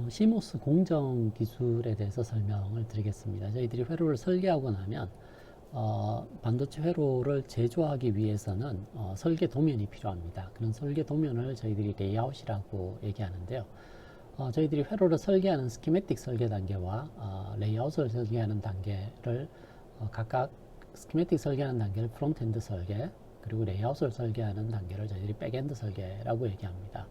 시모스 공정 기술에 대해서 설명을 드리겠습니다. 저희들이 회로를 설계하고 나면 반도체 회로를 제조하기 위해서는 설계 도면이 필요합니다. 그런 설계 도면을 저희들이 레이아웃이라고 얘기하는데요. 저희들이 회로를 설계하는 스키매틱 설계 단계와 레이아웃을 설계하는 단계를 각각 스키매틱 설계하는 단계를 프론트엔드 설계, 그리고 레이아웃을 설계하는 단계를 저희들이 백엔드 설계라고 얘기합니다.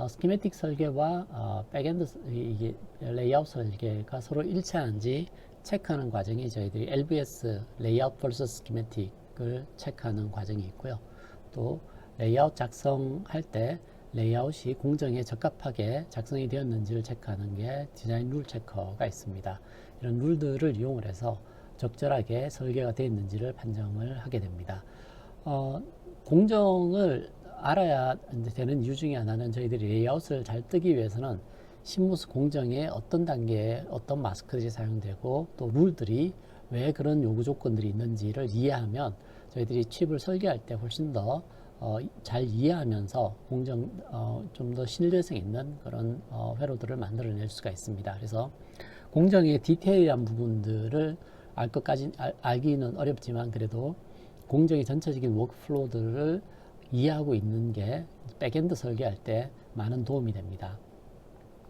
스키매틱 설계와 백엔드 이게 레이아웃 설계가 서로 일치하는지 체크하는 과정이 저희들이 LVS 레이아웃 vs 스키매틱을 체크하는 과정이 있고요. 또 레이아웃 작성할 때 레이아웃이 공정에 적합하게 작성이 되었는지를 체크하는 게 디자인 룰 체커가 있습니다. 이런 룰들을 이용을 해서 적절하게 설계가 되어 있는지를 판정을 하게 됩니다. 공정을 알아야 되는 이유 중에 하나는 저희들이 레이아웃을 잘 뜨기 위해서는 시모스 공정에 어떤 단계에 어떤 마스크들이 사용되고 또 룰들이 왜 그런 요구 조건들이 있는지를 이해하면 저희들이 칩을 설계할 때 훨씬 더 잘 이해하면서 좀 더 신뢰성 있는 그런 회로들을 만들어낼 수가 있습니다. 그래서 공정의 디테일한 부분들을 알기는 어렵지만 그래도 공정의 전체적인 워크플로우들을 이해하고 있는 게 백엔드 설계할 때 많은 도움이 됩니다.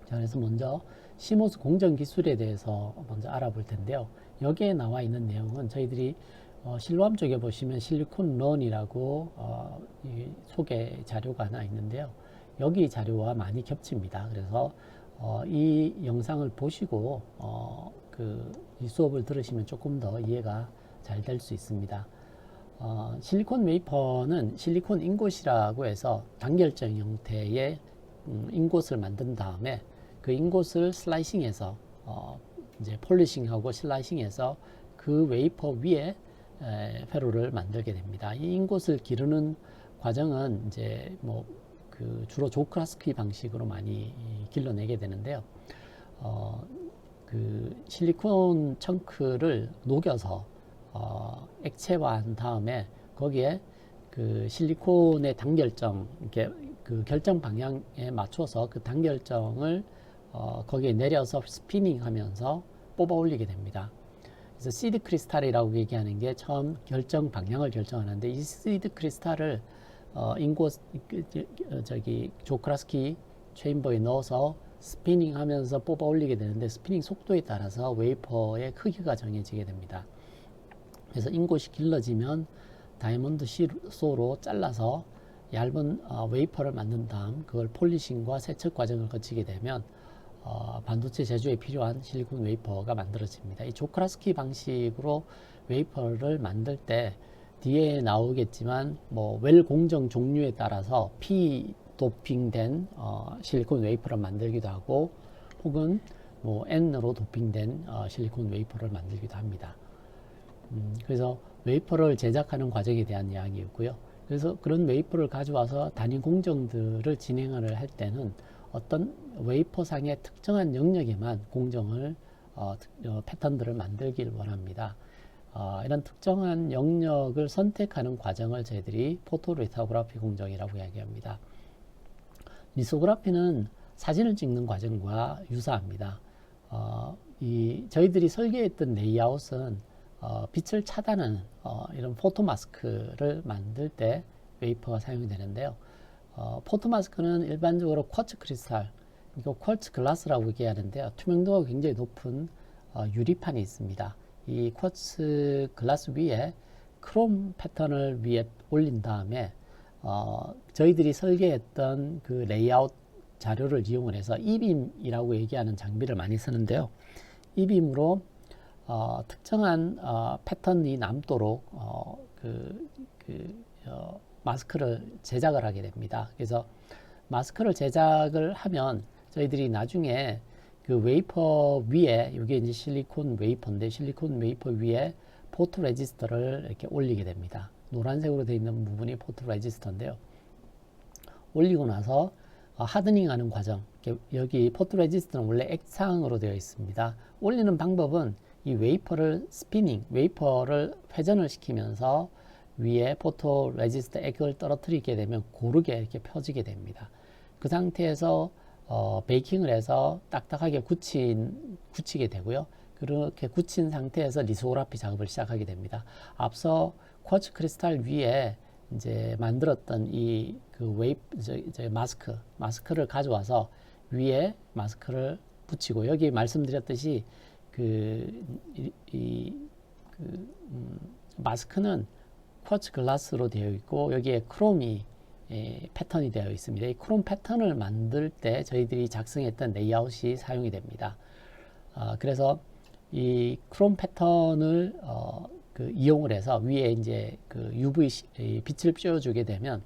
자, 그래서 먼저 시모스 공정 기술에 대해서 먼저 알아볼 텐데요. 여기에 나와 있는 내용은 저희들이 실로암 쪽에 보시면 실리콘 런이라고 소개 자료가 하나 있는데요. 여기 자료와 많이 겹칩니다. 그래서 이 영상을 보시고 이 수업을 들으시면 조금 더 이해가 잘 될 수 있습니다. 실리콘 웨이퍼는 실리콘 인곳이라고 해서 단결정 형태의 인곳을 만든 다음에 그 인곳을 슬라이싱해서 이제 폴리싱하고 슬라이싱해서 그 웨이퍼 위에 회로를 만들게 됩니다. 이 인곳을 기르는 과정은 이제 주로 조크라스키 방식으로 많이 길러내게 되는데요. 그 실리콘 청크를 녹여서 액체화한 다음에 거기에 그 실리콘의 단결정, 이렇게 그 결정 방향에 맞춰서 그 단결정을 거기에 내려서 스피닝 하면서 뽑아 올리게 됩니다. 그래서 시드 크리스탈이라고 얘기하는 게 처음 결정 방향을 결정하는데 이 시드 크리스탈을 인곳 조크라스키 체인버에 넣어서 스피닝 하면서 뽑아 올리게 되는데 스피닝 속도에 따라서 웨이퍼의 크기가 정해지게 됩니다. 그래서 인곳이 길러지면 다이아몬드 소로 잘라서 얇은 웨이퍼를 만든 다음 그걸 폴리싱과 세척 과정을 거치게 되면 반도체 제조에 필요한 실리콘 웨이퍼가 만들어집니다. 이 조크라스키 방식으로 웨이퍼를 만들 때 뒤에 나오겠지만 웰 공정 종류에 따라서 P 도핑된 실리콘 웨이퍼를 만들기도 하고 혹은 N으로 도핑된 실리콘 웨이퍼를 만들기도 합니다. 그래서 웨이퍼를 제작하는 과정에 대한 이야기였고요. 그래서 그런 웨이퍼를 가져와서 단위 공정들을 진행을 할 때는 어떤 웨이퍼상의 특정한 영역에만 공정을 패턴들을 만들길 원합니다. 이런 특정한 영역을 선택하는 과정을 저희들이 포토리토그래피 공정이라고 이야기합니다. 리소그래피는 사진을 찍는 과정과 유사합니다. 저희들이 설계했던 레이아웃은 빛을 차단하는 이런 포토 마스크를 만들 때 웨이퍼가 사용이 되는데요. 포토 마스크는 일반적으로 쿼츠 크리스탈, 이거 쿼츠 글라스라고 얘기하는데요. 투명도가 굉장히 높은 유리판이 있습니다. 이 쿼츠 글라스 위에 크롬 패턴을 위에 올린 다음에 저희들이 설계했던 그 레이아웃 자료를 이용을 해서 이빔이라고 얘기하는 장비를 많이 쓰는데요. 이빔으로 특정한 패턴이 남도록 마스크를 제작을 하게 됩니다. 그래서 마스크를 제작을 하면 저희들이 나중에 그 웨이퍼 위에 이게 이제 실리콘 웨이퍼인데 실리콘 웨이퍼 위에 포토 레지스터를 이렇게 올리게 됩니다. 노란색으로 되어 있는 부분이 포토 레지스터인데요. 올리고 나서 하드닝 하는 과정, 여기 포토 레지스터는 원래 액상으로 되어 있습니다. 올리는 방법은 이 웨이퍼를 스피닝, 웨이퍼를 회전을 시키면서 위에 포토 레지스터 액을 떨어뜨리게 되면 고르게 이렇게 펴지게 됩니다. 그 상태에서 베이킹을 해서 딱딱하게 굳히게 되고요. 그렇게 굳힌 상태에서 리소그라피 작업을 시작하게 됩니다. 앞서 쿼츠 크리스탈 위에 이제 만들었던 이 그 마스크를 가져와서 위에 마스크를 붙이고, 여기 말씀드렸듯이 마스크는 쿼츠 글라스로 되어 있고 여기에 크롬이 패턴이 되어 있습니다. 이 크롬 패턴을 만들 때 저희들이 작성했던 레이아웃이 사용이 됩니다. 그래서 이 크롬 패턴을 이용을 해서 위에 이제 그 UV 빛을 쬐어주게 되면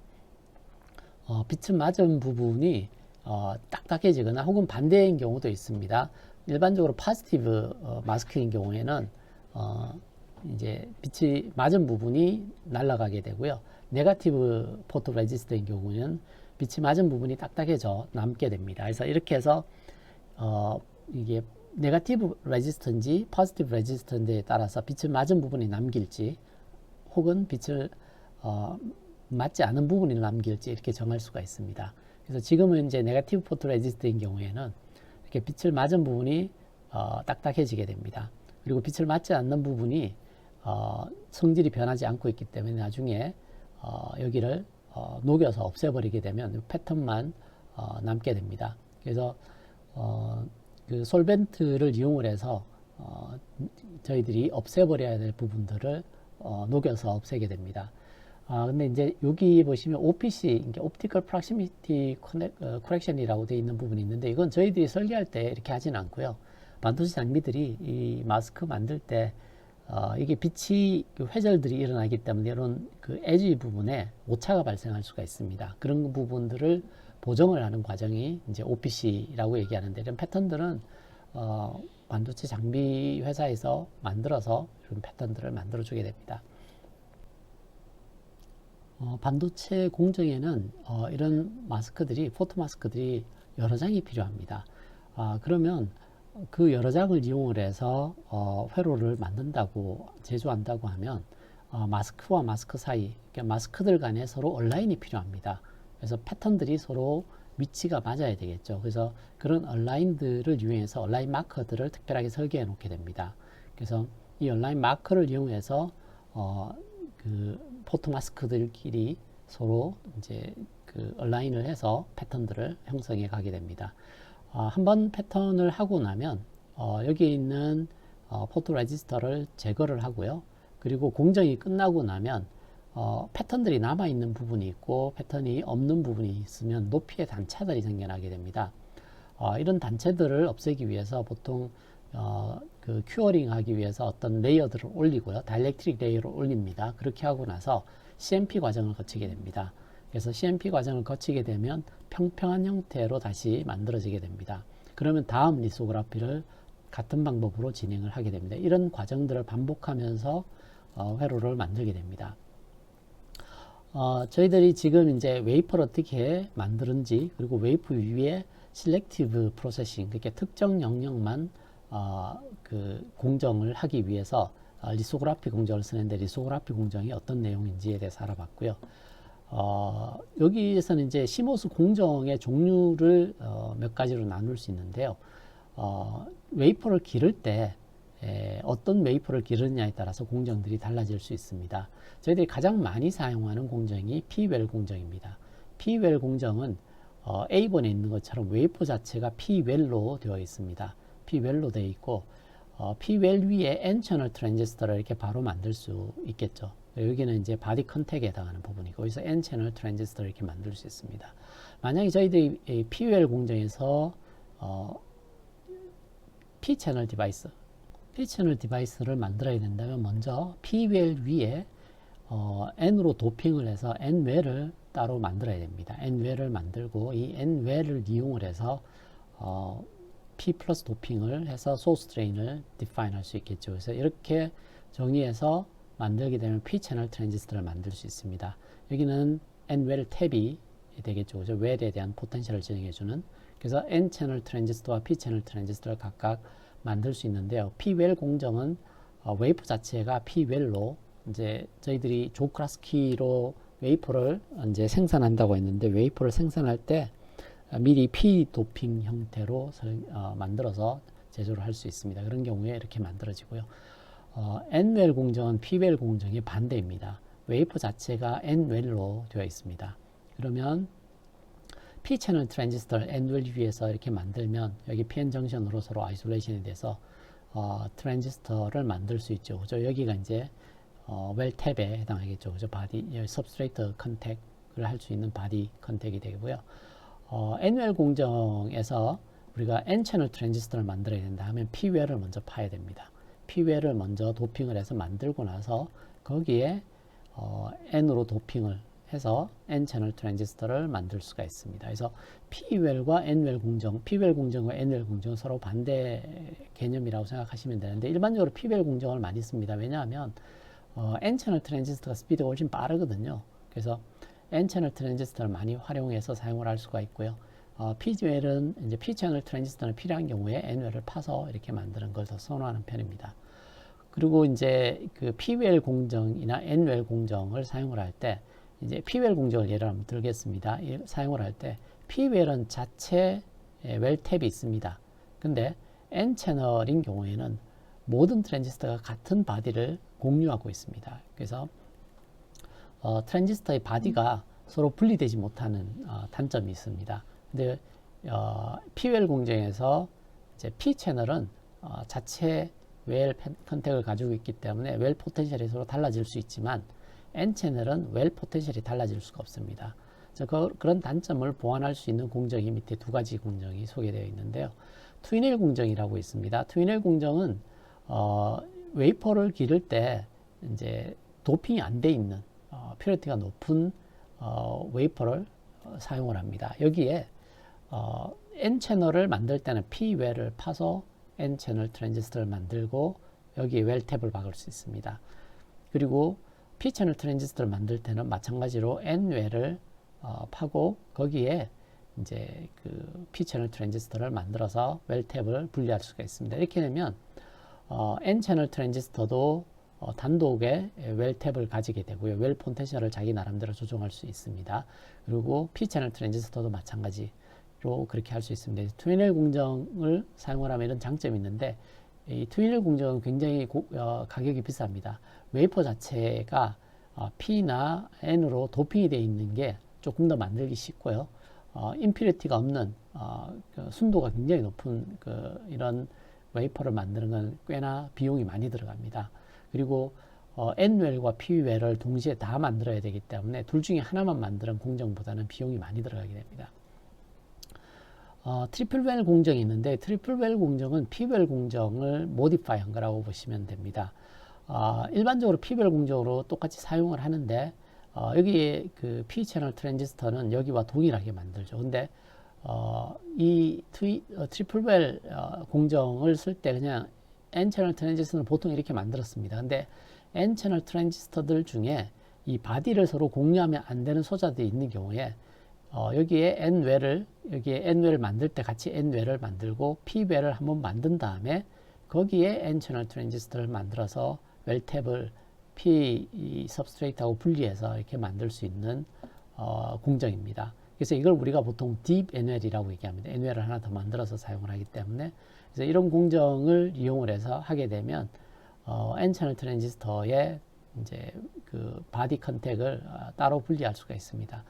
빛을 맞은 부분이 딱딱해지거나 혹은 반대인 경우도 있습니다. 일반적으로 포지티브 마스크인 경우에는 이제 빛이 맞은 부분이 날아가게 되고요. 네거티브 포토 레지스트인 경우는 빛이 맞은 부분이 딱딱해져 남게 됩니다. 그래서 이렇게 해서 이게 네거티브 레지스트인지 포지티브 레지스트인지에 따라서 빛을 맞은 부분이 남길지 혹은 빛을 맞지 않은 부분이 남길지 이렇게 정할 수가 있습니다. 그래서 지금은 이제 네거티브 포토 레지스트인 경우에는 이렇게 빛을 맞은 부분이 딱딱해지게 됩니다. 그리고 빛을 맞지 않는 부분이 성질이 변하지 않고 있기 때문에 나중에 여기를 녹여서 없애버리게 되면 패턴만 남게 됩니다. 그래서 그 솔벤트를 이용을 해서 저희들이 없애버려야 될 부분들을 녹여서 없애게 됩니다. 근데 이제 여기 보시면 OPC, Optical Proximity Correction이라고 되어 있는 부분이 있는데 이건 저희들이 설계할 때 이렇게 하지는 않고요. 반도체 장비들이 이 마스크 만들 때 이게 빛이 회절들이 일어나기 때문에 이런 그 에지 부분에 오차가 발생할 수가 있습니다. 그런 부분들을 보정을 하는 과정이 이제 OPC라고 얘기하는데 이런 패턴들은 반도체 장비 회사에서 만들어서 이런 패턴들을 만들어 주게 됩니다. 반도체 공정에는 이런 마스크들이 포토 마스크들이 여러 장이 필요합니다. 그러면 그 여러 장을 이용을 해서 회로를 만든다고 제조한다고 하면 마스크와 마스크 사이, 그러니까 마스크들 간에 서로 얼라인이 필요합니다. 그래서 패턴들이 서로 위치가 맞아야 되겠죠. 그래서 그런 얼라인들을 이용해서 얼라인 마커들을 특별하게 설계해 놓게 됩니다. 그래서 이 얼라인 마커를 이용해서 그 포토 마스크들끼리 서로 이제 그 얼라인을 해서 패턴들을 형성해 가게 됩니다. 한번 패턴을 하고 나면 여기 있는 포토 레지스터를 제거를 하고요. 그리고 공정이 끝나고 나면 패턴들이 남아있는 부분이 있고 패턴이 없는 부분이 있으면 높이의 단차들이 생겨나게 됩니다. 이런 단체들을 없애기 위해서 보통 그 큐어링 하기 위해서 어떤 레이어들을 올리고요. 다이렉트릭 레이어를 올립니다. 그렇게 하고 나서 CMP 과정을 거치게 됩니다. 그래서 CMP 과정을 거치게 되면 평평한 형태로 다시 만들어지게 됩니다. 그러면 다음 리소그라피를 같은 방법으로 진행을 하게 됩니다. 이런 과정들을 반복하면서 회로를 만들게 됩니다. 저희들이 지금 이제 웨이퍼를 어떻게 만드는지, 그리고 웨이퍼 위에 셀렉티브 프로세싱, 그러니까 특정 영역만 그 공정을 하기 위해서 리소그라피 공정을 쓰는데 리소그라피 공정이 어떤 내용인지에 대해서 알아봤고요. 여기에서는 이제 시모스 공정의 종류를 몇 가지로 나눌 수 있는데요. 웨이퍼를 기를 때 어떤 웨이퍼를 기르느냐에 따라서 공정들이 달라질 수 있습니다. 저희들이 가장 많이 사용하는 공정이 P웰 공정입니다. P웰 공정은 A번에 있는 것처럼 웨이퍼 자체가 P웰로 되어 있습니다. P웰로 되어 있고 P웰 위에 N-채널 트랜지스터를 이렇게 바로 만들 수 있겠죠. 여기는 이제 바디 컨택에 해당하는 부분이고 여기서 N-채널 트랜지스터를 이렇게 만들 수 있습니다. 만약에 저희들이 P웰 공정에서 P-채널 디바이스를 만들어야 된다면 먼저 P웰 위에 N으로 도핑을 해서 N웰을 따로 만들어야 됩니다. N웰을 만들고 이 N웰을 이용을 해서 P 플러스 도핑을 해서 소스 드레인을 디파인 할 수 있겠죠. 그래서 이렇게 정의해서 만들게 되면 P-채널 트랜지스터를 만들 수 있습니다. 여기는 N웰 탭이 되겠죠. 그래서 웰에 대한 포텐셜을 진행해주는. 그래서 N-채널 트랜지스터와 P-채널 트랜지스터를 각각 만들 수 있는데요. P웰 공정은 웨이퍼 자체가 P웰로 이제 저희들이 조크라스키로 웨이퍼를 이제 생산한다고 했는데 웨이퍼를 생산할 때 미리 P-도핑 형태로 만들어서 제조를 할 수 있습니다. 그런 경우에 이렇게 만들어지고요. N웰 공정은 P웰 공정의 반대입니다. 웨이퍼 자체가 N웰로 되어 있습니다. 그러면 P 채널 트랜지스터를 N웰 위에서 이렇게 만들면 여기 PN 정션으로 서로 아이솔레이션이 돼서 트랜지스터를 만들 수 있죠. 그죠? 여기가 이제 웰 탭에 해당하겠죠. 그죠? 바디, substrate 컨택을 할 수 있는 바디 컨택이 되고요. N웰 공정에서 우리가 N채널 트랜지스터를 만들어야 된다 하면 P웰을 먼저 파야 됩니다. P웰을 먼저 도핑을 해서 만들고 나서 거기에 N으로 도핑을 해서 N채널 트랜지스터를 만들 수가 있습니다. 그래서 P웰과 N웰 공정, P웰 공정과 N웰 공정은 서로 반대 개념이라고 생각하시면 되는데 일반적으로 P웰 공정을 많이 씁니다. 왜냐하면 N채널 트랜지스터가 스피드가 훨씬 빠르거든요. 그래서 N채널 트랜지스터를 많이 활용해서 사용을 할 수가 있고요. P웰은 이제 P채널 트랜지스터는 필요한 경우에 N웰을 파서 이렇게 만드는 걸 더 선호하는 편입니다. 그리고 이제 그 P웰 공정이나 N웰 공정을 사용을 할 때 이제 P웰 공정을 예를 한번 들겠습니다. 사용을 할 때 P웰은 자체 웰 탭이 있습니다. 근데 N채널인 경우에는 모든 트랜지스터가 같은 바디를 공유하고 있습니다. 그래서 트랜지스터의 바디가 서로 분리되지 못하는 단점이 있습니다. 근데 P웰 공정에서 이제 P 채널은 자체 웰 컨택을 가지고 있기 때문에 웰 포텐셜이 서로 달라질 수 있지만 N 채널은 웰 포텐셜이 달라질 수가 없습니다. 그런 단점을 보완할 수 있는 공정이 밑에 두 가지 공정이 소개되어 있는데요. 트윈웰 공정이라고 있습니다. 트윈웰 공정은 웨이퍼를 기를 때 이제 도핑이 안 돼 있는 퓨리티가 높은 웨이퍼를 사용을 합니다. 여기에 N 채널을 만들 때는 P웰을 파서 N 채널 트랜지스터를 만들고 여기에 웰 탭을 박을 수 있습니다. 그리고 P 채널 트랜지스터를 만들 때는 마찬가지로 N웰을 파고 거기에 이제 그 P 채널 트랜지스터를 만들어서 웰 탭을 분리할 수가 있습니다. 이렇게 되면 N 채널 트랜지스터도 단독의 웰 탭을 가지게 되고요. 웰 포텐셜을 자기 나름대로 조정할 수 있습니다. 그리고 P 채널 트랜지스터도 마찬가지로 그렇게 할 수 있습니다. 트윈웰 공정을 사용을 하면 이런 장점이 있는데 이 트윈웰 공정은 굉장히 가격이 비쌉니다. 웨이퍼 자체가 P나 N으로 도핑이 되어 있는 게 조금 더 만들기 쉽고요. 임퓨리티가 없는 순도가 굉장히 높은 이런 웨이퍼를 만드는 건 꽤나 비용이 많이 들어갑니다. 그리고 N웰과 P웰을 동시에 다 만들어야 되기 때문에 둘 중에 하나만 만드는 공정보다는 비용이 많이 들어가게 됩니다. 트리플웰 공정이 있는데 트리플웰 공정은 P웰 공정을 모디파이한 거라고 보시면 됩니다. 일반적으로 P웰 공정으로 똑같이 사용을 하는데 여기에 그 P 채널 트랜지스터는 여기와 동일하게 만들죠. 근데 이 트리플웰 공정을 쓸 때 그냥 N 채널 트랜지스터는 보통 이렇게 만들었습니다. 근데 N 채널 트랜지스터들 중에 이 바디를 서로 공유하면 안 되는 소자들이 있는 경우에 여기에 N웰을 만들 때 같이 N웰을 만들고 P웰을 한번 만든 다음에 거기에 N 채널 트랜지스터를 만들어서 웰 탭을 P substrate하고 분리해서 이렇게 만들 수 있는 공정입니다. 그래서 이걸 우리가 보통 Deep N웰이라고 얘기합니다. N웰을 하나 더 만들어서 사용을 하기 때문에 그래서 이런 공정을 이용을 해서 하게 되면 N 채널 트랜지스터의 이제 그 바디 컨택을 따로 분리할 수가 있습니다.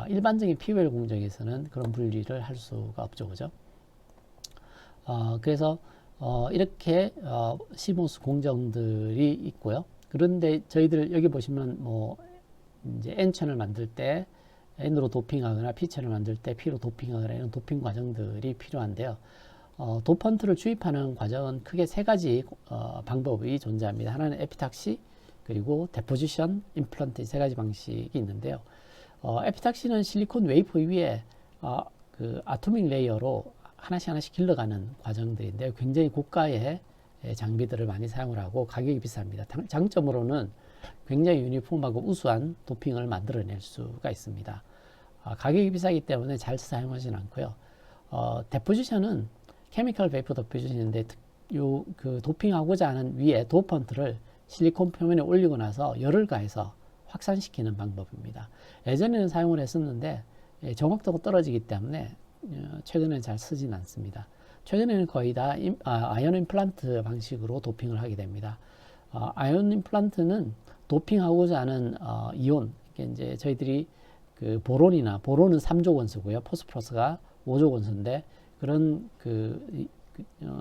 일반적인 P웰 공정에서는 그런 분리를 할 수가 없죠, 그죠? 그래서 이렇게 CMOS 공정들이 있고요. 그런데 저희들 여기 보시면 뭐 이제 N 채널 만들 때 N으로 도핑하거나 P 채널 만들 때 P로 도핑하거나 이런 도핑 과정들이 필요한데요. 도펀트를 주입하는 과정은 크게 세 가지 방법이 존재합니다. 하나는 에피탁시, 그리고 데포지션, 임플란트 세 가지 방식이 있는데요. 에피탁시는 실리콘 웨이퍼 위에 그 아토믹 레이어로 하나씩 길러가는 과정들인데요. 굉장히 고가의 장비들을 많이 사용을 하고 가격이 비쌉니다. 장점으로는 굉장히 유니폼하고 우수한 도핑을 만들어낼 수가 있습니다. 가격이 비싸기 때문에 잘 사용하지는 않고요. 데포지션은 케미컬 베이퍼 데포지션인데 그 도핑하고자 하는 위에 도펀트를 실리콘 표면에 올리고 나서 열을 가해서 확산시키는 방법입니다. 예전에는 사용을 했었는데 정확도가 떨어지기 때문에 최근에는 잘 쓰진 않습니다. 최근에는 거의 다 아이온 임플란트 방식으로 도핑을 하게 됩니다. 아이온 임플란트는 도핑하고자 하는 이온, 이제 저희들이 그 보론은 3조 원소고요. 포스포러스가 5조 원소인데 그런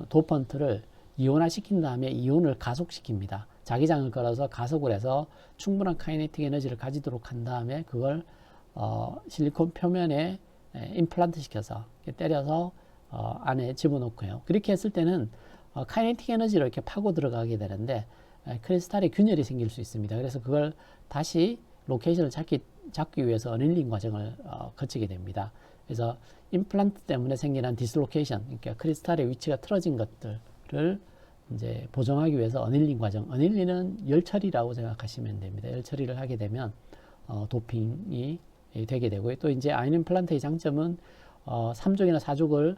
도펀트를 이온화 시킨 다음에 이온을 가속시킵니다. 자기장을 걸어서 가속을 해서 충분한 카이네틱 에너지를 가지도록 한 다음에 그걸 실리콘 표면에 임플란트 시켜서 때려서 안에 집어넣고요. 그렇게 했을 때는 카이네틱 에너지를 이렇게 파고 들어가게 되는데 크리스탈에 균열이 생길 수 있습니다. 그래서 그걸 다시 로케이션을 잡기 위해서 어닐링 과정을 거치게 됩니다. 그래서 임플란트 때문에 생기는 디슬로케이션, 그러니까 크리스탈의 위치가 틀어진 것들을 이제 보정하기 위해서 어닐링 과정, 어닐링은 열 처리라고 생각하시면 됩니다. 열 처리를 하게 되면 도핑이 되게 되고요. 또 이제 아이온 임플란트의 장점은 3족이나 4족을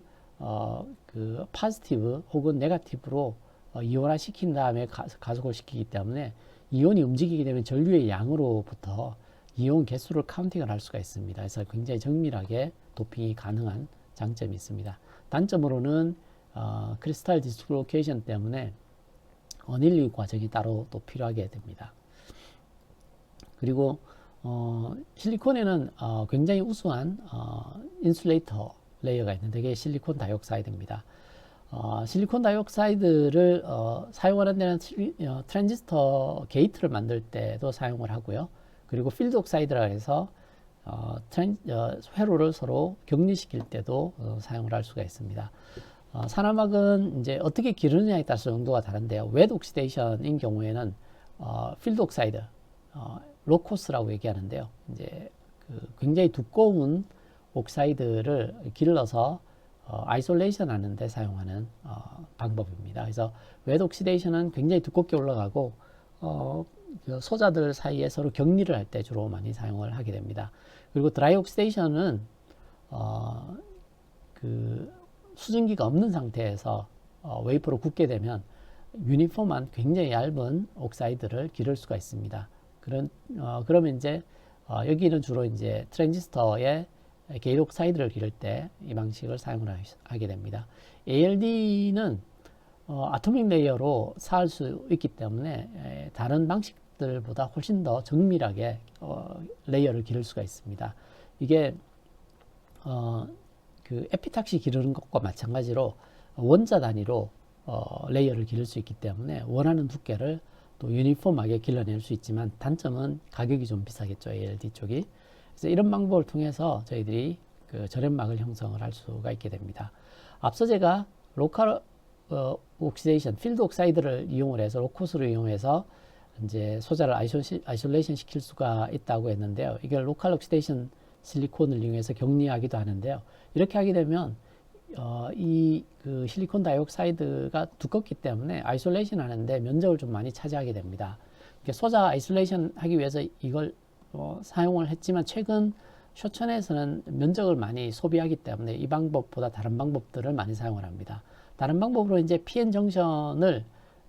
그 포지티브 혹은 네거티브로 이온화 시킨 다음에 가속을 시키기 때문에 이온이 움직이게 되면 전류의 양으로부터 이온 개수를 카운팅을 할 수가 있습니다. 그래서 굉장히 정밀하게 도핑이 가능한 장점이 있습니다. 단점으로는 크리스탈 디스로케이션 때문에 어닐링 과정이 따로 또 필요하게 됩니다. 그리고 실리콘에는 굉장히 우수한 인슐레이터 레이어가 있는데 그게 실리콘 다이옥사이드입니다. 실리콘 다이옥사이드를 사용하는 데는 트랜지스터 게이트를 만들 때도 사용을 하고요. 그리고 필드 옥사이드라 해서 회로를 서로 격리시킬 때도 사용을 할 수가 있습니다. 산화막은 이제 어떻게 기르느냐에 따라서 용도가 다른데요. 웻 옥시데이션인 경우에는 필드 옥사이드, 로코스라고 얘기하는데요. 이제 굉장히 두꺼운 옥사이드를 길러서 아이솔레이션 하는데 사용하는 방법입니다. 그래서 웻 옥시데이션은 굉장히 두껍게 올라가고 그 소자들 사이에 서로 격리를 할 때 주로 많이 사용을 하게 됩니다. 그리고 드라이 옥시데이션은 그 수증기가 없는 상태에서 웨이퍼로 굽게 되면 유니폼한 굉장히 얇은 옥사이드를 기를 수가 있습니다. 그러면 이제 여기는 주로 이제 트랜지스터에 게이트 옥사이드를 기를 때 이 방식을 사용을 하게 됩니다. ALD는 아토믹 레이어로 쌓을 수 있기 때문에 다른 방식들보다 훨씬 더 정밀하게 레이어를 기를 수가 있습니다. 이게 그 에피탁시 기르는 것과 마찬가지로 원자 단위로 레이어를 기를 수 있기 때문에 원하는 두께를 또 유니폼하게 길러낼 수 있지만 단점은 가격이 좀 비싸겠죠. ALD 쪽이. 그래서 이런 방법을 통해서 저희들이 그 저렴막을 형성을 할 수가 있게 됩니다. 앞서 제가 로컬 옥시데이션, 필드 옥사이드를 이용을 해서 로코스를 이용해서 이제 소자를 아이솔레이션 시킬 수가 있다고 했는데요. 이걸 로컬 옥시데이션 실리콘을 이용해서 격리하기도 하는데요. 이렇게 하게 되면 그 실리콘 다이옥사이드가 두껍기 때문에 아이솔레이션 하는데 면적을 좀 많이 차지하게 됩니다. 소자 아이솔레이션 하기 위해서 이걸 사용을 했지만 최근 쇼천에서는 면적을 많이 소비하기 때문에 이 방법보다 다른 방법들을 많이 사용을 합니다. 다른 방법으로 이제 PN 정션을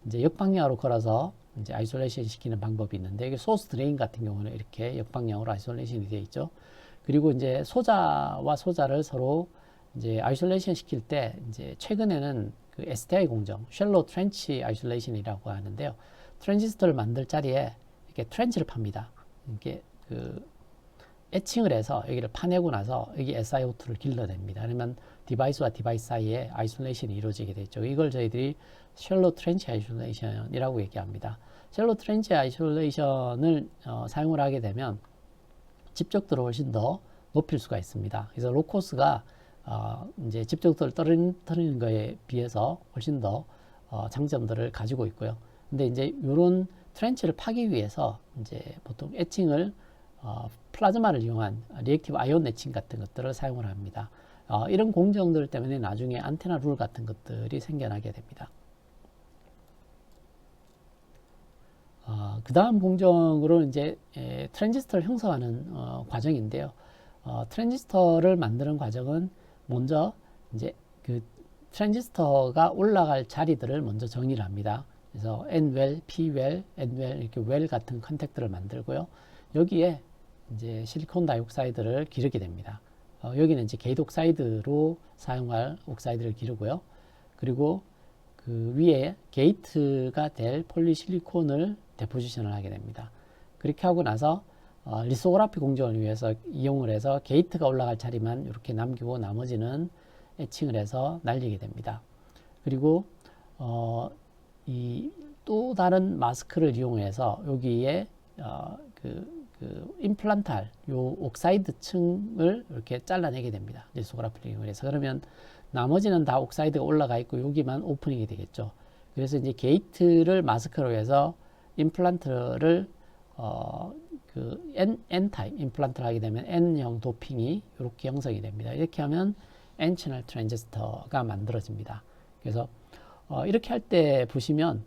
이제 역방향으로 걸어서 이제 아이솔레이션 시키는 방법이 있는데 이게 소스 드레인 같은 경우는 이렇게 역방향으로 아이솔레이션이 되어 있죠. 그리고 이제 소자와 소자를 서로 이제 아이솔레이션 시킬 때 이제 최근에는 그 STI 공정, 쉘로 트렌치 아이솔레이션이라고 하는데요. 트랜지스터를 만들 자리에 이렇게 트렌치를 팝니다. 이렇게 그 애칭을 해서 여기를 파내고 나서 여기 SiO2를 길러냅니다. 그러면 디바이스와 디바이스 사이에 아이솔레이션이 이루어지게 되죠. 이걸 저희들이 쉘로 트렌치 아이솔레이션이라고 얘기합니다. 쉘로 트렌치 아이솔레이션을 사용을 하게 되면 집적도를 훨씬 더 높일 수가 있습니다. 그래서 로코스가 이제 집적도를 떨어뜨리는 것에 비해서 훨씬 더 장점들을 가지고 있고요. 근데 이제 이런 트렌치를 파기 위해서 이제 보통 애칭을 플라즈마를 이용한 리액티브 아이온 애칭 같은 것들을 사용을 합니다. 이런 공정들 때문에 나중에 안테나 룰 같은 것들이 생겨나게 됩니다. 그 다음 공정으로 이제 트랜지스터를 형성하는 과정인데요. 트랜지스터를 만드는 과정은 먼저 이제 그 트랜지스터가 올라갈 자리들을 먼저 정의를 합니다. 그래서 N웰, P웰, N웰 이렇게 웰 같은 컨택트를 만들고요. 여기에 이제 실리콘 다이옥사이드를 기르게 됩니다. 여기는 이제 게이트 옥사이드로 사용할 옥사이드를 기르고요. 그리고 그 위에 게이트가 될 폴리실리콘을 데포지션을 하게 됩니다. 그렇게 하고 나서 리소그라피 공정을 위해서 이용을 해서 게이트가 올라갈 자리만 이렇게 남기고 나머지는 에칭을 해서 날리게 됩니다. 그리고 이 또 다른 마스크를 이용해서 여기에 임플란탈 요 옥사이드 층을 이렇게 잘라내게 됩니다. 리소그라피를 이용해서. 그러면 나머지는 다 옥사이드가 올라가 있고 여기만 오프닝이 되겠죠. 그래서 이제 게이트를 마스크로 해서 임플란트를 N 타입 임플란트를 하게 되면 N형 도핑이 이렇게 형성이 됩니다. 이렇게 하면 N 채널 트랜지스터가 만들어집니다. 그래서 이렇게 할 때 보시면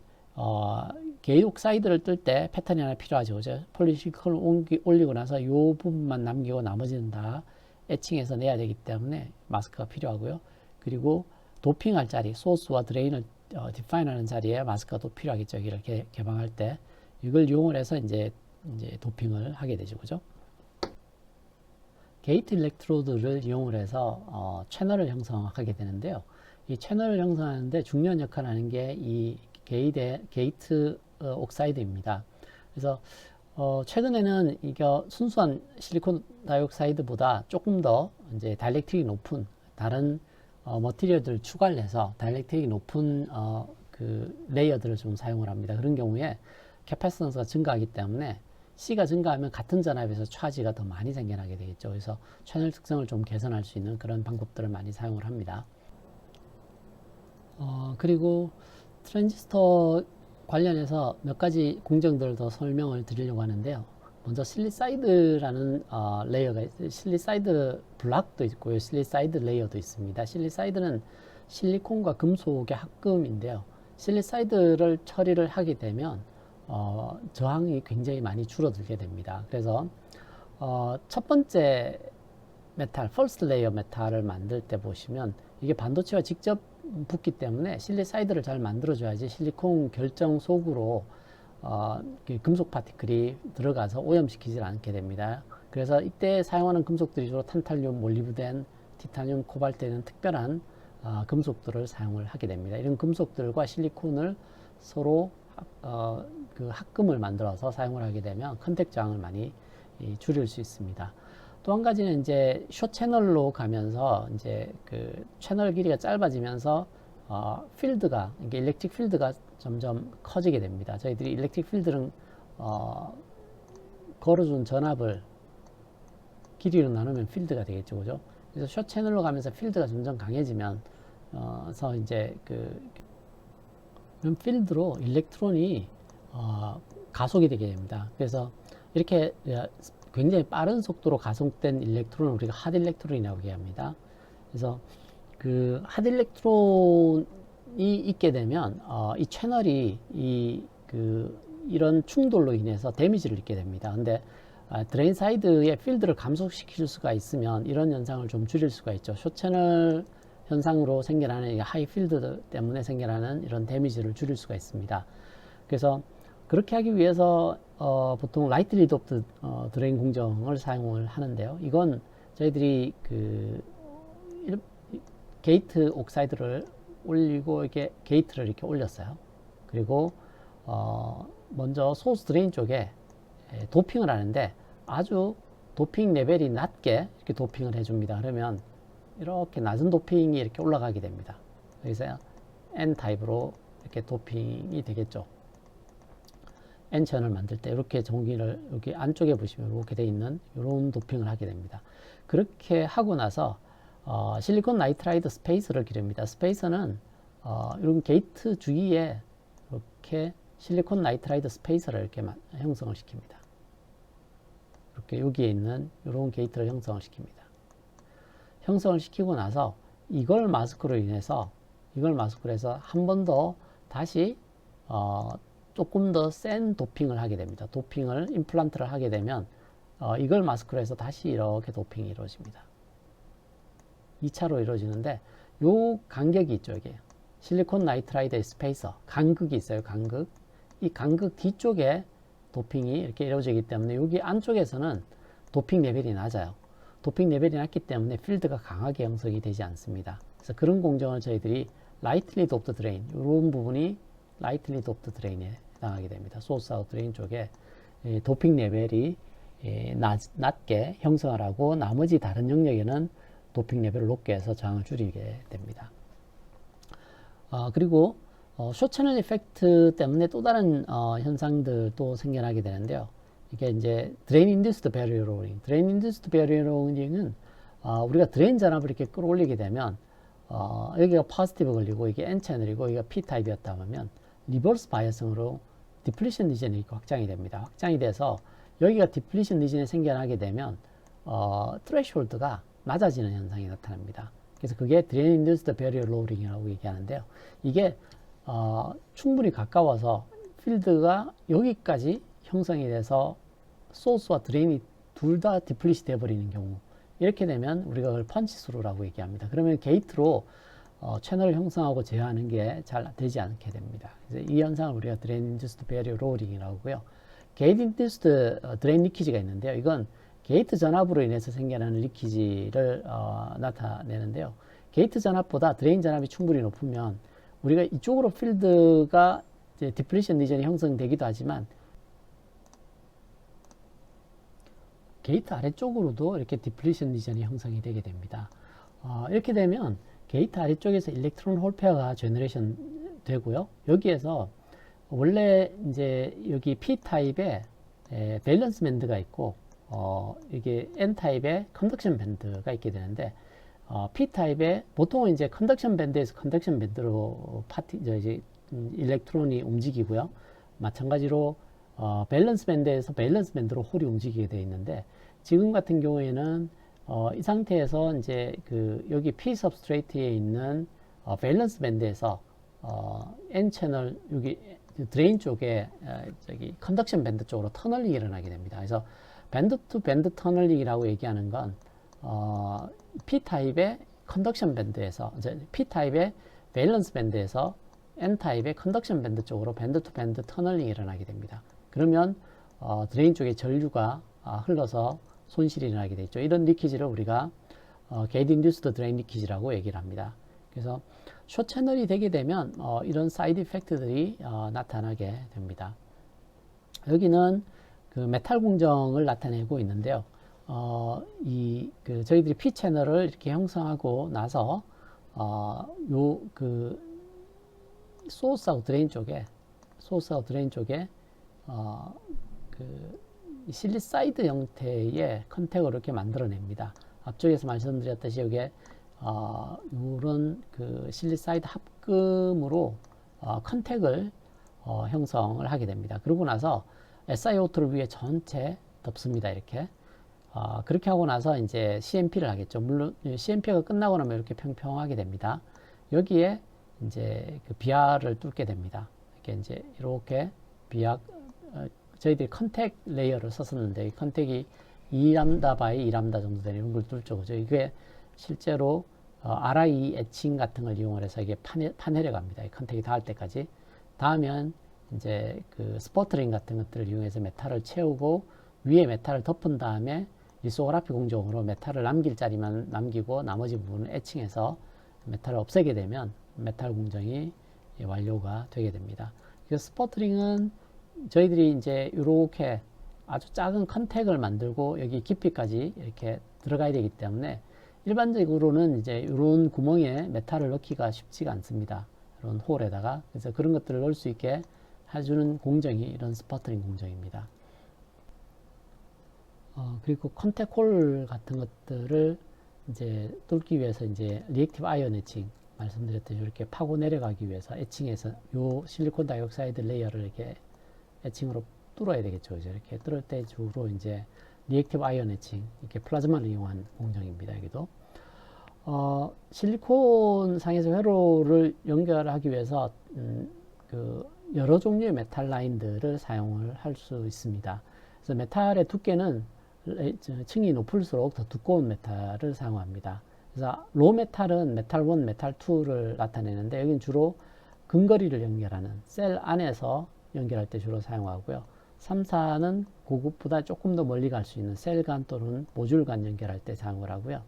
게이트 옥사이드를 뜰 때 패턴이 하나 필요하죠. 그죠? 폴리실리콘을 올리고 나서 이 부분만 남기고 나머지는 다 에칭해서 내야 되기 때문에 마스크가 필요하고요. 그리고 도핑할 자리, 소스와 드레인을 디파인하는 자리에 마스크가 또 필요하겠죠. 여기를 개방할 때 이걸 이용을 해서 이제 도핑을 하게 되죠. 그죠? 게이트 일렉트로드를 이용을 해서 채널을 형성하게 되는데요. 이 채널을 형성하는데 중요한 역할을 하는 게 이 게이트 옥사이드입니다. 그래서 최근에는 이게 순수한 실리콘 다이옥사이드보다 조금 더 이제 다이렉틱이 높은 다른 머티리얼들을 추가를 해서 다이렉틱이 높은 그 레이어들을 좀 사용을 합니다. 그런 경우에 캐패시턴스가 증가하기 때문에 C가 증가하면 같은 전압에서 차지가 더 많이 생겨나게 되겠죠. 그래서 채널 특성을 좀 개선할 수 있는 그런 방법들을 많이 사용을 합니다. 그리고 트랜지스터 관련해서 몇 가지 공정들을 더 설명을 드리려고 하는데요. 먼저 실리사이드라는 레이어가 있어요. 실리사이드 블락도 있고요. 실리사이드 레이어도 있습니다. 실리사이드는 실리콘과 금속의 합금인데요. 실리사이드를 처리를 하게 되면 저항이 굉장히 많이 줄어들게 됩니다. 그래서 첫 번째 메탈, 퍼스트 레이어 메탈을 만들 때 보시면 이게 반도체와 직접 붙기 때문에 실리사이드를 잘 만들어줘야지 실리콘 결정 속으로 금속 파티클이 들어가서 오염시키지 않게 됩니다. 그래서 이때 사용하는 금속들이 주로 탄탈륨, 몰리브덴, 티타늄, 코발트 는 특별한 금속들을 사용을 하게 됩니다. 이런 금속들과 실리콘을 서로 그 합금을 만들어서 사용을 하게 되면 컨택 저항을 많이 줄일 수 있습니다. 또 한 가지는 이제 숏 채널로 가면서 이제 그 채널 길이가 짧아지면서 필드가 이게 일렉트릭 필드가 점점 커지게 됩니다. 저희들이 일렉트릭 필드는 걸어준 전압을 길이로 나누면 필드가 되겠죠, 그죠? 그래서 숏 채널로 가면서 필드가 점점 강해지면서 이제 그런 필드로 일렉트론이 가속이 되게 됩니다. 그래서 이렇게 굉장히 빠른 속도로 가속된 일렉트론을 우리가 핫 일렉트론이라고 얘기합니다. 그래서 그 핫 일렉트론이 있게 되면 이 채널이 이런 충돌로 인해서 데미지를 입게 됩니다. 근데 드레인 사이드의 필드를 감소시킬 수가 있으면 이런 현상을 좀 줄일 수가 있죠. 숏 채널 현상으로 생겨나는 하이 필드 때문에 생겨나는 이런 데미지를 줄일 수가 있습니다. 그래서 그렇게 하기 위해서 보통 라이트 리드 오프 드레인 공정을 사용을 하는데요. 이건 저희들이 게이트 옥사이드를 올리고 이렇게 게이트를 이렇게 올렸어요. 그리고 먼저 소스 드레인 쪽에 도핑을 하는데 아주 도핑 레벨이 낮게 이렇게 도핑을 해줍니다. 그러면 이렇게 낮은 도핑이 이렇게 올라가게 됩니다. 여기서 N 타입으로 이렇게 도핑이 되겠죠. N천을 만들 때 이렇게 전기를 여기 안쪽에 보시면 이렇게 돼 있는 이런 도핑을 하게 됩니다. 그렇게 하고 나서 실리콘 나이트라이드 스페이스를 기릅니다. 스페이서는 이런 게이트 주위에 이렇게 실리콘 나이트라이드 스페이서를 이렇게 형성을 시킵니다. 이렇게 여기에 있는 이런 게이트를 형성을 시킵니다. 형성을 시키고 나서 이걸 마스크로 해서 한 번 더 다시 조금 더 센 도핑을 하게 됩니다. 도핑을 임플란트를 하게 되면 이걸 마스크로 해서 다시 이렇게 도핑이 이루어집니다. 2차로 이루어지는데 요 간격이 있죠. 이게 실리콘 나이트라이드 스페이서 간극이 있어요. 간극. 이 간극 뒤쪽에 도핑이 이렇게 이루어지기 때문에 여기 안쪽에서는 도핑 레벨이 낮아요. 도핑 레벨이 낮기 때문에 필드가 강하게 형성이 되지 않습니다. 그래서 그런 공정을 저희들이 lightly doped drain, 이런 부분이 lightly doped drain에 해당하게 됩니다. 소스하고 드레인 쪽에 도핑 레벨이 낮게 형성을 하고 나머지 다른 영역에는 도핑 레벨을 높게 해서 저항을 줄이게 됩니다. 그리고 숏채널 이펙트 때문에 또 다른 현상들도 생겨나게 되는데요. 이게 이제 드레인 인듀스드 배리어 로링. 드레인 인듀스드 배리어 로링은 우리가 드레인 전압을 이렇게 끌어올리게 되면 여기가 포지티브 걸리고 이게 N 채널이고 여기가 P 타입이었다 하면 리버스 바이어싱으로 디플리션 리전이 확장이 됩니다. 확장이 돼서 여기가 디플리션 리전이 생겨나게 되면 트레시홀드가 낮아지는 현상이 나타납니다. 그래서 그게 드레인 인듀스드 배리어 로링이라고 얘기하는데요. 이게 충분히 가까워서 필드가 여기까지 형성이 돼서 소스와 드레인이 둘 다 디플리시 되어버리는 경우, 이렇게 되면 우리가 그걸 펀치스루라고 얘기합니다. 그러면 게이트로 채널을 형성하고 제어하는 게 잘 되지 않게 됩니다. 그래서 이 현상을 우리가 드레인 인듀스드 배리어 로링이라고 하고요. 게이트 인듀스드 드레인 리키지가 있는데요. 이건 게이트 전압으로 인해서 생겨나는 리키지를 나타내는데요. 게이트 전압보다 드레인 전압이 충분히 높으면 우리가 이쪽으로 필드가 이제 디플리션 리전이 형성되기도 하지만 게이트 아래쪽으로도 이렇게 디플리션 리전이 형성이 되게 됩니다. 이렇게 되면 게이트 아래쪽에서 일렉트론 홀 페어가 제너레이션 되고요. 여기에서 원래 이제 여기 P타입에 밸런스 밴드가 있고 이게 N타입의 컨덕션 밴드가 있게 되는데 P타입에 보통은 이제 컨덕션 밴드에서 컨덕션 밴드로 이제 일렉트론이 움직이고요. 마찬가지로 밸런스 밴드에서 밸런스 밴드로 홀이 움직이게 되어 있는데, 지금 같은 경우에는 이 상태에서 이제 여기 P substrate에 있는 밸런스 밴드에서 N 채널 여기 드레인 쪽에 저기 컨덕션 밴드 쪽으로 터널링이 일어나게 됩니다. 그래서 밴드 투 밴드 터널링이라고 얘기하는 건 P 타입의 컨덕션 밴드에서 P 타입의 밸런스 밴드에서 N 타입의 컨덕션 밴드 쪽으로 밴드 투 밴드 터널링이 일어나게 됩니다. 그러면 드레인 쪽에 전류가 흘러서 손실이 일어나게 되죠. 이런 리키지를 우리가 게이트 인듀스드 드레인 리키지라고 얘기를 합니다. 그래서 숏 채널이 되게 되면 이런 사이드 이펙트들이 나타나게 됩니다. 여기는 그 메탈 공정을 나타내고 있는데요. 저희들이 P 채널을 이렇게 형성하고 나서 소스하고 드레인 쪽에 실리사이드 형태의 컨택을 이렇게 만들어냅니다. 앞쪽에서 말씀드렸듯이 여기에 이런 실리사이드 합금으로 컨택을 형성을 하게 됩니다. 그러고 나서 SiO2를 위에 전체 덮습니다. 이렇게 그렇게 하고 나서 이제 CMP를 하겠죠. 물론 CMP가 끝나고 나면 이렇게 평평하게 됩니다. 여기에 이제 비약을 뚫게 됩니다. 이렇게 비약 저희들이 컨택 레이어를 썼었는데 이 컨택이 2람다 바이 2람다 정도 되는 이런 걸 뚫죠. 그죠? 이게 실제로 RI 에칭 같은 걸 이용을 해서 이게 파내려 갑니다. 이 컨택이 닿을 때까지. 닿으면 이제 스퍼트링 같은 것들을 이용해서 메탈을 채우고 위에 메탈을 덮은 다음에 리소그라피 공정으로 메탈을 남길 자리만 남기고 나머지 부분을 에칭해서 메탈을 없애게 되면 메탈 공정이 완료가 되게 됩니다. 스퍼트링은 저희들이 이제 이렇게 아주 작은 컨택을 만들고 여기 깊이까지 이렇게 들어가야 되기 때문에 일반적으로는 이제 이런 구멍에 메탈을 넣기가 쉽지가 않습니다. 이런 홀에다가. 그래서 그런 것들을 넣을 수 있게 해주는 공정이 이런 스퍼트링 공정입니다. 그리고 컨택 홀 같은 것들을 이제 뚫기 위해서 이제 리액티브 아이언 에칭 말씀드렸듯이 이렇게 파고 내려가기 위해서 에칭해서 요 실리콘 다이옥사이드 레이어를 이렇게 에칭으로 뚫어야 되겠죠. 이렇게 뚫을 때 주로 이제 리액티브 아이언 에칭, 이렇게 플라즈마를 이용한 공정입니다. 여기도. 실리콘 상에서 회로를 연결하기 위해서 여러 종류의 메탈 라인들을 사용을 할 수 있습니다. 그래서 메탈의 두께는 층이 높을수록 더 두꺼운 메탈을 사용합니다. 그래서 로 메탈은 메탈 1, 메탈 2를 나타내는데 여기는 주로 근거리를 연결하는 셀 안에서 연결할 때 주로 사용하고요. 3, 4는 그것보다 조금 더 멀리 갈 수 있는 셀 간 또는 모듈 간 연결할 때 사용을 하고요.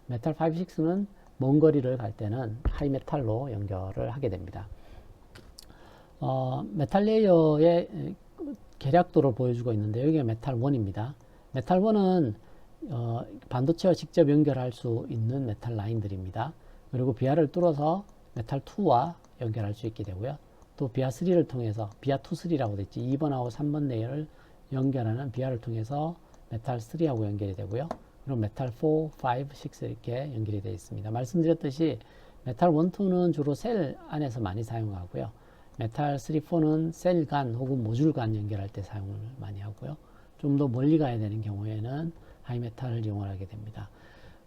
메탈 5, 6는 먼 거리를 갈 때는 하이 메탈로 연결을 하게 됩니다. 메탈 레이어의 계략도를 보여주고 있는데 여기가 메탈 1입니다. 메탈 1은 반도체와 직접 연결할 수 있는 메탈 라인들입니다. 그리고 비아를 뚫어서 메탈 2와 연결할 수 있게 되고요. 또 비아 3를 통해서 비아 2, 3라고 되어 있지 2번하고 3번 레이어를 연결하는 비아를 통해서 메탈 3하고 연결이 되고요. 그리고 메탈 4, 5, 6 이렇게 연결이 되어 있습니다. 말씀드렸듯이 메탈 1, 2는 주로 셀 안에서 많이 사용하고요. 메탈 3, 4는 셀 간 혹은 모듈 간 연결할 때 사용을 많이 하고요. 좀 더 멀리 가야 되는 경우에는 하이메탈을 이용하게 됩니다.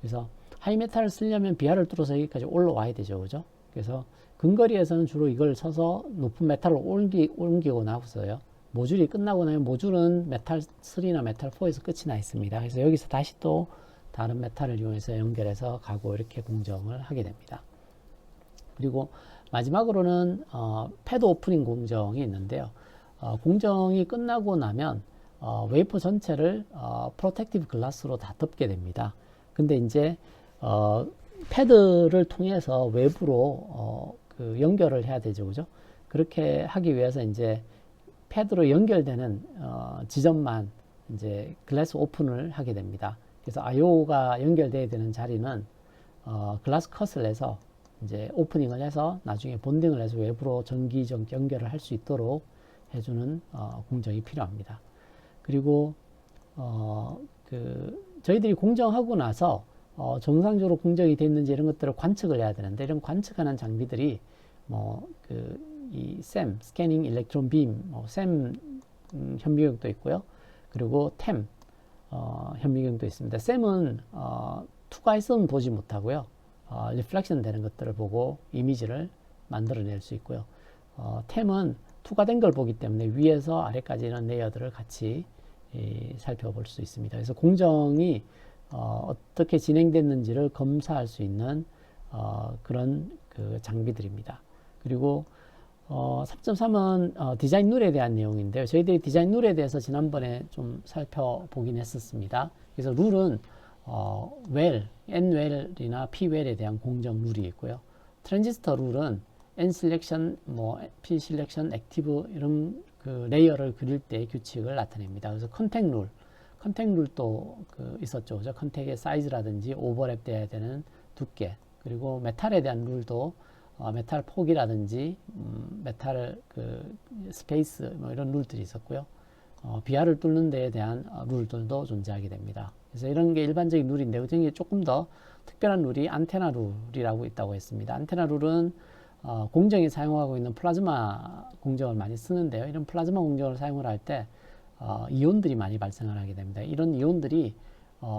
그래서 하이메탈을 쓰려면 비아를 뚫어서 여기까지 올라와야 되죠. 그죠? 그래서 근거리에서는 주로 이걸 서서 높은 메탈을 옮기고 나서요. 모듈이 끝나고 나면 모듈은 메탈 3나 메탈 4에서 끝이 나 있습니다. 그래서 여기서 다시 또 다른 메탈을 이용해서 연결해서 가고 이렇게 공정을 하게 됩니다. 그리고 마지막으로는 패드 오프닝 공정이 있는데요. 공정이 끝나고 나면 웨이퍼 전체를 프로텍티브 글라스로 다 덮게 됩니다. 근데 이제 패드를 통해서 외부로 그 연결을 해야 되죠, 그죠? 그렇게 하기 위해서 이제 패드로 연결되는 지점만 이제 글라스 오픈을 하게 됩니다. 그래서 I/O가 연결돼야 되는 자리는 글라스 컷을 해서 이제 오프닝을 해서 나중에 본딩을 해서 외부로 전기적 연결을 할 수 있도록 해주는 공정이 필요합니다. 그리고 저희들이 공정하고 나서 정상적으로 공정이 됐는지 이런 것들을 관측을 해야 되는데 이런 관측하는 장비들이 이 SEM, 스캐닝 일렉트론 빔, SEM 현미경도 있고요. 그리고 TEM 현미경도 있습니다. SEM은 투과해서는 보지 못하고요. 리플렉션 되는 것들을 보고 이미지를 만들어낼 수 있고요. TEM은 투과된 걸 보기 때문에 위에서 아래까지 이런 레이어들을 같이 살펴볼 수 있습니다. 그래서 공정이 어떻게 진행됐는지를 검사할 수 있는 그런 그 장비들입니다. 그리고 3.3은 디자인 룰에 대한 내용인데요. 저희들이 디자인 룰에 대해서 지난번에 좀 살펴보긴 했었습니다. 그래서 룰은 N웰이나 P웰에 대한 공정 룰이 있고요. 트랜지스터 룰은 N 셀렉션, P 셀렉션, 액티브 이런 그 레이어를 그릴 때 규칙을 나타냅니다. 그래서 컨택 룰도 있었죠. 그죠? 컨택의 사이즈라든지 오버랩 돼야 되는 두께, 그리고 메탈에 대한 룰도 메탈 폭이라든지 메탈 스페이스 이런 룰들이 있었고요. 비아를 뚫는 데에 대한 룰들도 존재하게 됩니다. 그래서 이런 게 일반적인 룰인데 그중에 조금 더 특별한 룰이 안테나 룰이라고 있다고 했습니다. 안테나 룰은 공정이 사용하고 있는 플라즈마 공정을 많이 쓰는데요. 이런 플라즈마 공정을 사용을 할 때 이온들이 많이 발생을 하게 됩니다. 이런 이온들이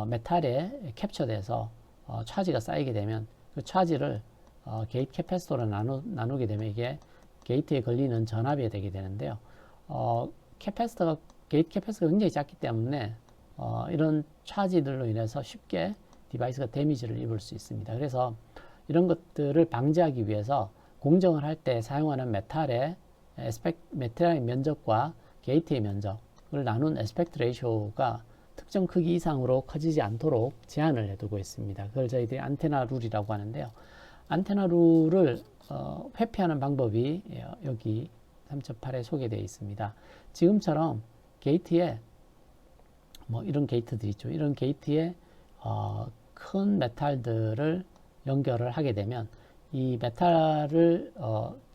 메탈에 캡처돼서 차지가 쌓이게 되면 그 차지를 게이트 캐패시터로 나누게 되면 이게 게이트에 걸리는 전압이 되게 되는데요. 게이트 캐패시터가 굉장히 작기 때문에 이런 차지들로 인해서 쉽게 디바이스가 데미지를 입을 수 있습니다. 그래서 이런 것들을 방지하기 위해서 공정을 할 때 사용하는 메탈의 면적과 게이트의 면적을 나눈 에스펙트 레이쇼가 특정 크기 이상으로 커지지 않도록 제한을 해두고 있습니다. 그걸 저희들이 안테나 룰이라고 하는데요. 안테나 룰을 회피하는 방법이 여기 3.8에 소개되어 있습니다. 지금처럼 게이트에 이런 게이트들이 있죠. 이런 게이트에 큰 메탈들을 연결을 하게 되면 이 메탈을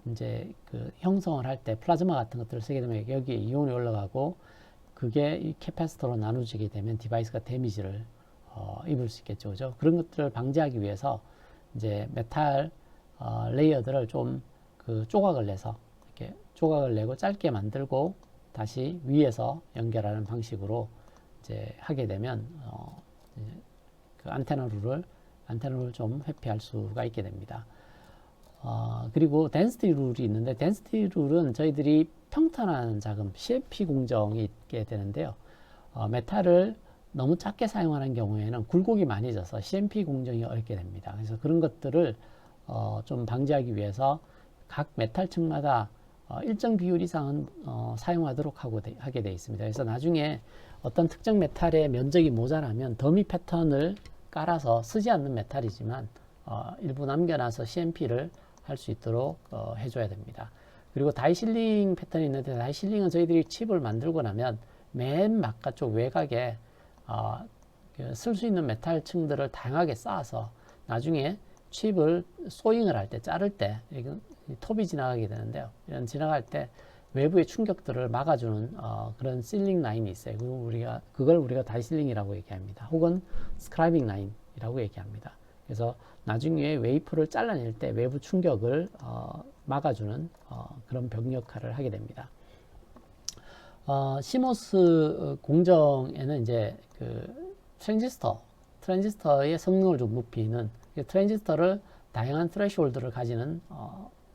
이제 형성을 할 때 플라즈마 같은 것들을 쓰게 되면 여기에 이온이 올라가고 그게 이 캐패시터로 나눠지게 되면 디바이스가 데미지를 입을 수 있겠죠. 그죠? 그런 것들을 방지하기 위해서 이제 메탈 레이어들을 좀 조각을 내서 이렇게 조각을 내고 짧게 만들고 다시 위에서 연결하는 방식으로 이제 하게 되면 그 안테나 룰을 좀 회피할 수가 있게 됩니다. 그리고 덴시티 룰이 있는데 덴시티 룰은 저희들이 평탄화하는 자금 CMP 공정이 있게 되는데요. 메탈을 너무 작게 사용하는 경우에는 굴곡이 많이 져서 CMP 공정이 어렵게 됩니다. 그래서 그런 것들을 좀 방지하기 위해서 각 메탈층마다 일정 비율 이상은 사용하도록 하게 되어 있습니다. 그래서 나중에 어떤 특정 메탈의 면적이 모자라면 더미 패턴을 깔아서 쓰지 않는 메탈이지만 일부 남겨놔서 CMP를 할 수 있도록 해줘야 됩니다. 그리고 다이실링 패턴이 있는데, 다이실링은 저희들이 칩을 만들고 나면 맨 바깥쪽 외곽에 쓸 수 있는 메탈 층들을 다양하게 쌓아서 나중에 칩을 소잉을 할 때, 자를 때 톱이 지나가게 되는데요. 이런 지나갈 때 외부의 충격들을 막아주는 그런 실링 라인이 있어요. 그걸 우리가 다이실링이라고 얘기합니다. 혹은 스크라이빙 라인이라고 얘기합니다. 그래서 나중에 웨이퍼를 잘라낼 때 외부 충격을 막아주는 그런 병 역할을 하게 됩니다. CMOS 공정에는 이제 그 트랜지스터의 성능을 좀 높이는, 트랜지스터를 다양한 트레시홀드를 가지는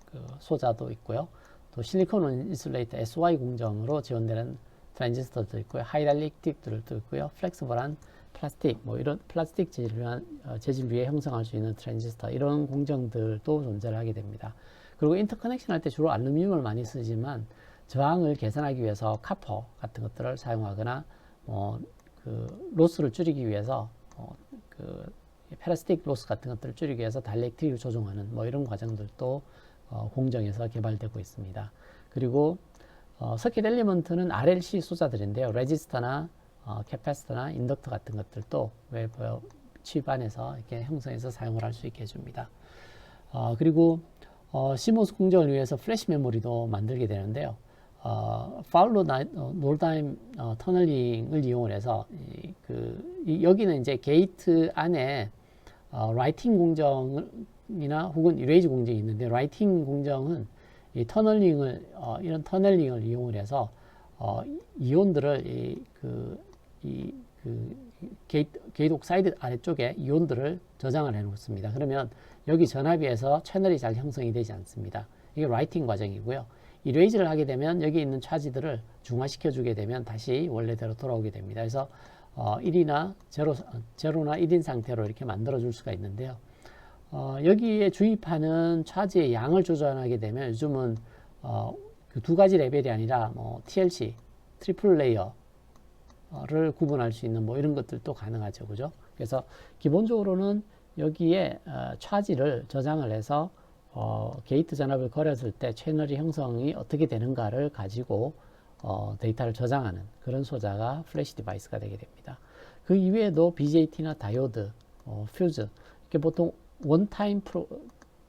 그 소자도 있고요. 또 실리콘 인슐레이터 SY 공정으로 지원되는 트랜지스터도 있고요. 하이달릭틱들도 있고요. 플렉스블한 플라스틱, 이런 플라스틱 재질 위에 형성할 수 있는 트랜지스터, 이런 공정들도 존재를 하게 됩니다. 그리고 인터커넥션 할 때 주로 알루미늄을 많이 쓰지만 저항을 개선하기 위해서 카퍼 같은 것들을 사용하거나 그 로스를 줄이기 위해서 그 페라스틱 로스 같은 것들을 줄이기 위해서 다이렉트릭을 조정하는 이런 과정들도 공정에서 개발되고 있습니다. 그리고 서킷 엘리먼트는 RLC 소자들인데요. 레지스터나 캐패시터나 인덕터 같은 것들도 칩 안에서 이렇게 형성해서 사용을 할 수 있게 해줍니다. 그리고 CMOS 공정을 위해서 플래시 메모리도 만들게 되는데요. 파울로 놀다임 터널링을 이용을 해서 여기는 이제 게이트 안에 라이팅 공정이나 혹은 이레이즈 공정이 있는데, 라이팅 공정은 이 이런 터널링을 이용을 해서 이온들을 게이트 옥사이드 아래쪽에 이온들을 저장을 해 놓습니다. 그러면 여기 전압위에서 채널이 잘 형성이 되지 않습니다. 이게 라이팅 과정이고요. 이레이즈를 하게 되면 여기 있는 차지들을 중화시켜 주게 되면 다시 원래대로 돌아오게 됩니다. 그래서 1이나 제로나 1인 상태로 이렇게 만들어 줄 수가 있는데요. 여기에 주입하는 차지의 양을 조절하게 되면 요즘은 그 두 가지 레벨이 아니라 TLC, 트리플 레이어를 구분할 수 있는 이런 것들도 가능하죠. 그죠? 그래서 기본적으로는 여기에 차지를 저장을 해서 게이트 전압을 걸었을 때 채널이 형성이 어떻게 되는가를 가지고 데이터를 저장하는 그런 소자가 플래시 디바이스가 되게 됩니다. 그 이외에도 BJT나 다이오드, 퓨즈, 이렇게 보통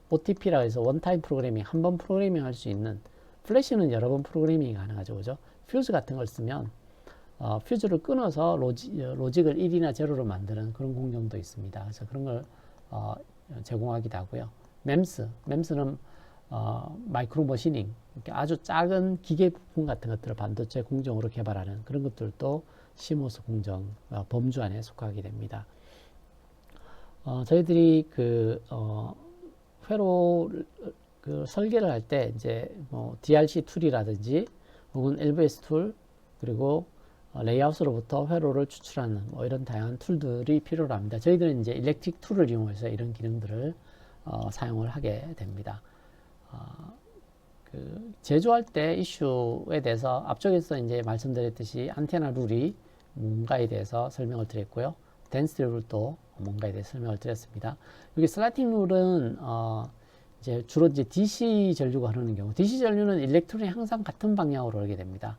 OTP라고 해서 원타임 프로그래밍, 한 번 프로그래밍 할 수 있는, 플래시는 여러 번 프로그래밍이 가능하죠. 그죠? 퓨즈 같은 걸 쓰면 퓨즈를 끊어서 로직을 1이나 제로로 만드는 그런 공정도 있습니다. 그래서 그런 걸 제공하기도 하고요. 멤스는 마이크로 머시닝, 이렇게 아주 작은 기계 부품 같은 것들을 반도체 공정으로 개발하는 그런 것들도 CMOS 공정 범주 안에 속하게 됩니다. 저희들이 회로 설계를 할 때 이제 DRC 툴이라든지 혹은 LVS 툴, 그리고 레이아웃으로부터 회로를 추출하는 이런 다양한 툴들이 필요로 합니다. 저희들은 이제 일렉트릭 툴을 이용해서 이런 기능들을 사용을 하게 됩니다. 제조할 때 이슈에 대해서 앞쪽에서 이제 말씀드렸듯이 안테나 룰이 뭔가에 대해서 설명을 드렸고요. 덴시티 룰도 뭔가에 대해서 설명을 드렸습니다. 여기 슬라이팅 룰은 이제 주로 이제 DC 전류가 흐르는 경우, DC 전류는 일렉트론이 항상 같은 방향으로 흐르게 됩니다.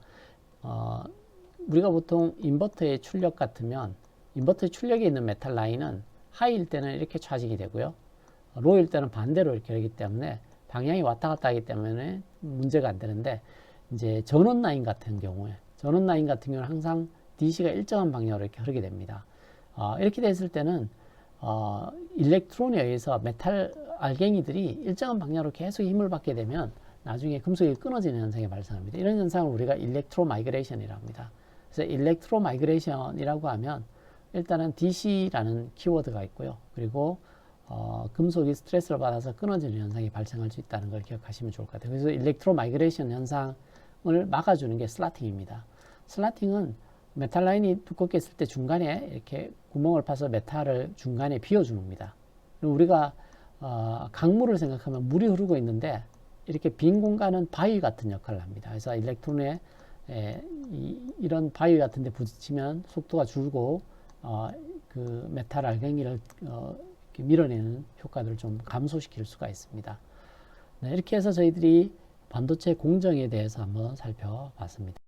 우리가 보통 인버터의 출력 같으면 인버터의 출력에 있는 메탈 라인은 하이일 때는 이렇게 차징이 되고요. 로일 때는 반대로 이렇게 하기 때문에 방향이 왔다 갔다 하기 때문에 문제가 안 되는데, 이제 전원 라인 같은 경우는 항상 DC가 일정한 방향으로 이렇게 흐르게 됩니다. 이렇게 됐을 때는 일렉트론에 의해서 메탈 알갱이들이 일정한 방향으로 계속 힘을 받게 되면 나중에 금속이 끊어지는 현상이 발생합니다. 이런 현상을 우리가 일렉트로 마이그레이션이라고 합니다. 그래서 일렉트로 마이그레이션이라고 하면 일단은 DC라는 키워드가 있고요. 그리고 금속이 스트레스를 받아서 끊어지는 현상이 발생할 수 있다는 걸 기억하시면 좋을 것 같아요. 그래서 일렉트로 마이그레이션 현상을 막아주는 게 슬라팅입니다. 슬라팅은 메탈 라인이 두껍게 있을 때 중간에 이렇게 구멍을 파서 메탈을 중간에 비워주는 겁니다. 우리가 강물을 생각하면 물이 흐르고 있는데 이렇게 빈 공간은 바위 같은 역할을 합니다. 그래서 일렉트론에 이런 바위 같은 데 부딪히면 속도가 줄고 그 메탈 알갱이를 이렇게 밀어내는 효과들을 좀 감소시킬 수가 있습니다. 네, 이렇게 해서 저희들이 반도체 공정에 대해서 한번 살펴봤습니다.